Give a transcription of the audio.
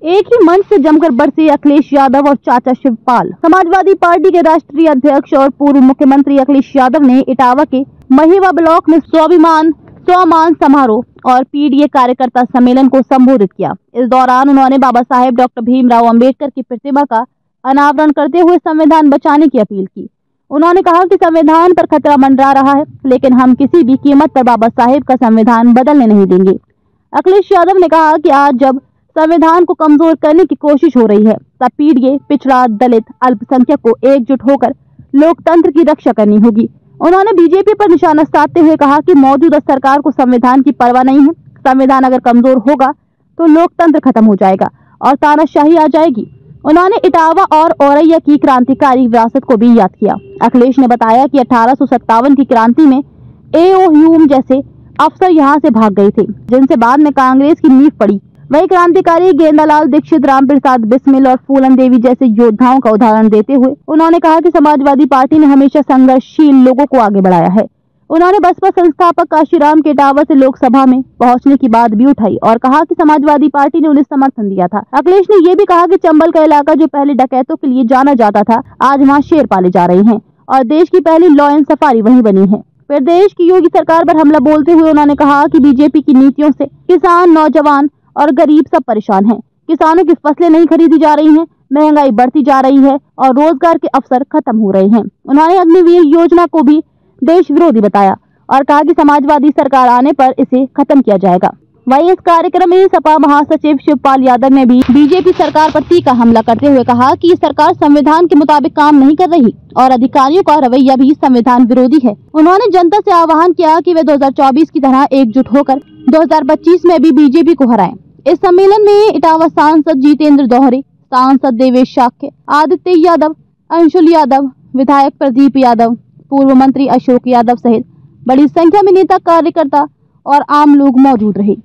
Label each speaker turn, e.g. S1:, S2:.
S1: एक ही मंच से जमकर बरसे अखिलेश यादव और चाचा शिवपाल। समाजवादी पार्टी के राष्ट्रीय अध्यक्ष और पूर्व मुख्यमंत्री अखिलेश यादव ने इटावा के महिवा ब्लॉक में स्वाभिमान समारोह और पीडीए कार्यकर्ता सम्मेलन को संबोधित किया। इस दौरान उन्होंने बाबा साहेब डॉक्टर भीमराव अंबेडकर की प्रतिमा का अनावरण करते हुए संविधान बचाने की अपील की। उन्होंने कहा कि संविधान पर खतरा मंडरा रहा है, लेकिन हम किसी भी कीमत पर बाबा साहेब का संविधान बदलने नहीं देंगे। अखिलेश यादव ने कहा कि आज जब संविधान को कमजोर करने की कोशिश हो रही है, तब पीडीए, पिछड़ा, दलित, अल्पसंख्यक को एकजुट होकर लोकतंत्र की रक्षा करनी होगी। उन्होंने बीजेपी पर निशाना साधते हुए कहा कि मौजूदा सरकार को संविधान की परवाह नहीं है। संविधान अगर कमजोर होगा तो लोकतंत्र खत्म हो जाएगा और तानाशाही आ जाएगी। उन्होंने इटावा और औरैया की क्रांतिकारी विरासत को भी याद किया। अखिलेश ने बताया कि 1857 की क्रांति में A.O. ह्यूम जैसे अफसर यहां से भाग गए थे, जिनसे बाद में कांग्रेस की नींव पड़ी। वही क्रांतिकारी गेंदालाल दीक्षित, रामप्रसाद बिस्मिल और फूलन देवी जैसे योद्धाओं का उदाहरण देते हुए उन्होंने कहा कि समाजवादी पार्टी ने हमेशा संघर्षशील लोगों को आगे बढ़ाया है। उन्होंने बसपा संस्थापक काशीराम के इटावा से लोकसभा में पहुंचने की बात भी उठाई और कहा कि समाजवादी पार्टी ने उन्हें समर्थन दिया था। अखिलेश ने ये भी कहा कि चंबल का इलाका जो पहले डकैतों के लिए जाना जाता था, आज वहाँ शेर पाले जा रहे हैं और देश की पहली लॉ एंड सफारी वहीं बनी है। फिर देश की योगी सरकार पर हमला बोलते हुए उन्होंने कहा कि बीजेपी की नीतियों से किसान, नौजवान और गरीब सब परेशान हैं। किसानों की फसलें नहीं खरीदी जा रही हैं, महंगाई बढ़ती जा रही है और रोजगार के अवसर खत्म हो रहे हैं। उन्होंने अग्निवीर योजना को भी देश विरोधी बताया और कहा कि समाजवादी सरकार आने पर इसे खत्म किया जाएगा। वहीं इस कार्यक्रम में सपा महासचिव शिवपाल यादव ने भी बीजेपी सरकार पर तीखा हमला करते हुए कहा कि ये सरकार संविधान के मुताबिक काम नहीं कर रही और अधिकारियों का रवैया भी संविधान विरोधी है। उन्होंने जनता से आह्वान किया कि वे 2024 की तरह एकजुट होकर 2025 में भी बीजेपी को हराएं। इस सम्मेलन में इटावा सांसद जितेंद्र दोहरे, सांसद देवेश शाक्य, आदित्य यादव, अंशुल यादव, विधायक प्रदीप यादव, पूर्व मंत्री अशोक यादव सहित बड़ी संख्या में नेता, कार्यकर्ता और आम लोग मौजूद रहे।